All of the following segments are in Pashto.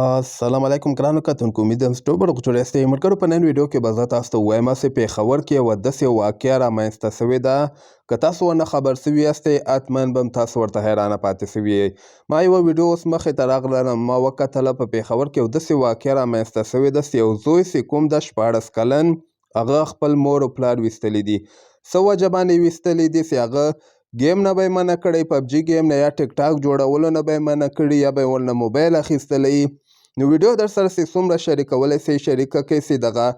السلام علیکم ګرانو کتونکو، امیدوارم چې ټول به روغ جوړ یاستئ. ملګرو، په نن ویډیو کې به زه تاسو ته ووایم چې پېښور کې یوه داسې واقعه رامنځته سوې ده. که تاسو ورنه خبر سوي یاستئ حتما به هم تاسو ورته حیرانه پاتې سوي یئ. ما یوه ویډیو اوس مخې ته راغله، ما وکتله په پېښور کې یو داسې واقعه رامنځته سوې ده چې یو زوی چې کوم ده 14 کلن، هغه خپل مور و پلار ویستلي دي. څه وجه باندې ویستلي دي چې هغه ګیم نه به یې منع کړی، پبجي ګیم نه یا ټیک ټاک جوړولو نه به یې منع کړي، یا به یې ورنه موبایل اخیستلی. نو ویډیو در سره چې څومره شریکولی سئ شریکه کړئ چې دغه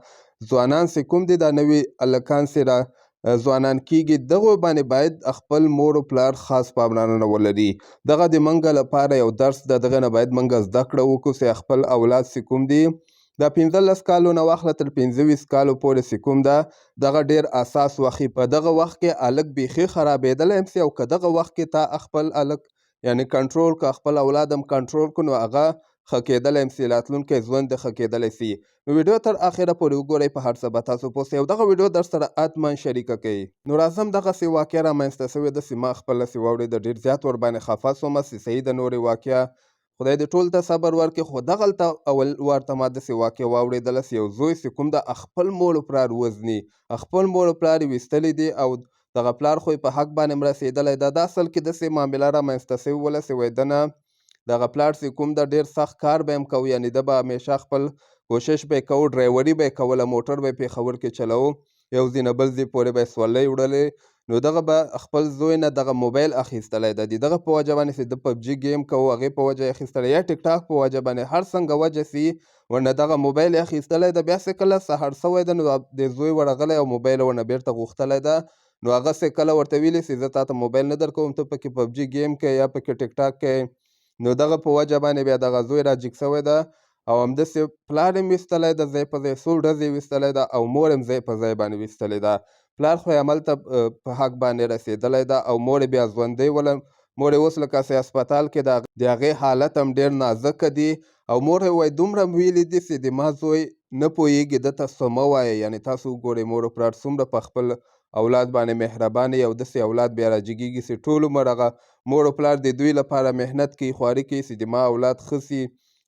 ځوانان چې کوم دي دا نوي هلکان چې را ځوانان کیږي، دغو باندې باید خپل مور و پلار خاص پاملرنه ولري. دغه د موږ لپاره یو درس ده، دغه نه باید موږ زده کړه وکړو چې خپل اولاد چې کوم دي دا 15 کالو نه واخله تر 25 کالو پورې چې کوم ده دغه ډیر اساس وخی. په دغه وخت کې هلک بیخي خرابېدلی هم سي، او که دغه وخت کې تا خپل هلک یعنی کنټرول که خپل اولاد هم کنټرول کړو نو هغه ښه کېدلی هم سي، راتلونکی ژوند یې ښه کېدلی سي. نو ویډیو تر اخره پورې وګورئ، په هر څه به تاسو پوه سئ او دغه ویډیو در سره حتما شریکه کړئ. نو راځم دغسې واقعه رامنځته سوې ده چې ما خپله چې واورېده ډېر زیات ورباندې خفه سومه چې صحیح ده نورې واقعه خدای دې ټول ته صبر ورکړي. خو دغلته اول وار ته ما داسې واقعه واورېدله چې یو زوی چې کوم ده خپل مور و پلار وژني، خپل مور و پلار یې ویستلي دي او دغه پلار خو یې په حق باندې هم رسېدلی ده. دا اصل کې داسې معامله رامنځته سوې وله چې وایي ده نه دغه پلار چې کوم ده ډېر سخت کار به هم کوو، یعنې ده به همیشه خپل کوشش به یې کوو، ډرایوري به یې کوله، موټر به یې پېښور کې چلوو، یو ځای نه بل ځای پورې به یې سورلۍ وړلې. نو دغه به خپل زوی نه دغه موبایل اخیستلی ده، د دغه په وجه باندې چې ده پبجي ګیم کوو هغې په وجه یې اخیستلی، یا ټیک ټاک په وجه باندې، هر څنګه وجه سي ورنه دغه موبایل یې اخیستلی ده. بیا چې کله سهار سوی ده نو د زوی ورغلی او موبایل یې ورنه بیرته غوښتلی ده. نو هغه چې کله ورته ویلي چې زه تا ته موبایل نه درکوم، ته پکې پبجي ګیم کوې یا پکې ټیک ټاک کوې، نو دغه په وجه باندې بیا دغه زوی را جګ سوی ده او همداسې پلار یې هم ویستلی ده ځای په ځای، څو ډزې یې ویستلی ده او مور یې هم ځای په ځای باندې ویستلې ده. پلار خو یې هملته په حق باندې رسېدلی ده او مور یې بیا ژوندۍ وله. مور یې اوس لکه چې هسپتال کې د هغې حالت هم ډېر نازکه دي او مور یې وایي دومره ویلي دي چې د ما زوی نه پوهېږي، ده ته څه مه وایه. یعنې تاسو وګورئ مور و پلار څومره په خپل اولاد باندې مهربانه او داسې اولاد بیا راجګېږي چې ټول عمر هغه مور و پلار د دوی لپاره محنت کوي، خواري کوي چې د ما اولاد ښه سي،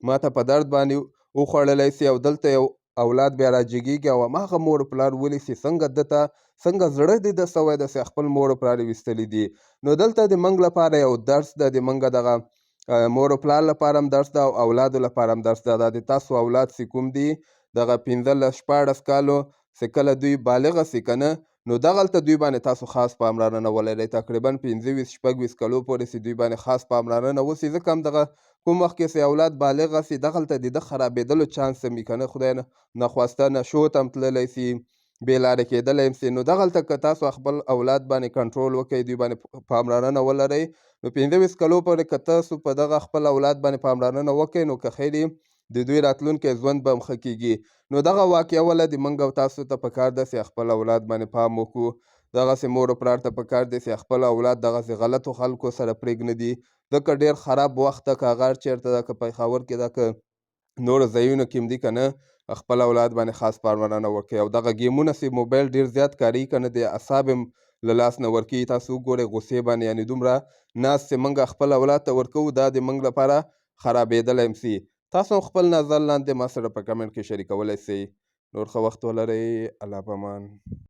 ما ته په درد باندې وخوړلی سي، او دلته یو اولاد بیا راجګېږي او هماغه مور و پلار ولي چې څنګه ده ته څنګه زړه د ده سوی ده چې خپل مور و پلار یې ویستلي دي. نو دلته د موږ لپاره یو درس ده، د موږ دغه مور و پلار لپاره هم درس ده او اولادو لپاره هم درس ده. دا د تاسو اولاد چې کوم دي دغه 15-14 کالو چې کله دوی بالغه سي که نه، نو دغلته دوی باندې تاسو خاص پاملرنه ولرئ. تقریبا 15-26 کلو پورې چې دوی باندې خاص پاملرنه وسي، ځکه هم دغه کوم وخت کې چې اولاد بالغه سي دغلته د ده خرابېدلو چانس هم وي که نه، خدای نخواسته نشو ته هم تللی سي، بې لارې کېدلی هم سي. نو دغلته که تاسو خپل اولاد باندې کنټرول وکئ، دوی باندې پاملرنه ولرئ، نو 15 کلو پورې که تاسو په دغه خپل اولاد باندې پاملرنه وکئ نو که خیر د دوی راتلونکی ژوند به هم ښه کېږي. نو دغه واقعه وله د موږ او تاسو ته پکار ده چې خپل اولاد باندې پام وکړو. دغسې مور و پلار ته پکار دی چې خپل اولاد دغسې غلطو خلکو سره پرېږدي. ځکه ډېر خراب وخت ده، که هغه هر چېرته ده، که پېښور کې ده، که نورو ځایونو کې هم دي که نه، خپل اولاد باندې خاص پاملرنه وکړئ. او دغه ګیمونه چې موبایل ډېر زیات کاروي که نه، د اعصاب هم له لاس نه ورکوي. تاسو وګورئ غوسې باندې، یعنې دومره ناز چې موږ خپل اولاد ته ورکوو دا د موږ لپاره خرابېدلی هم سي. تاسو هم خپل نظر لاندې ما سره په کمنټ کې شریکولی سئ. نور ښه وخت ولرئ. الله پامان.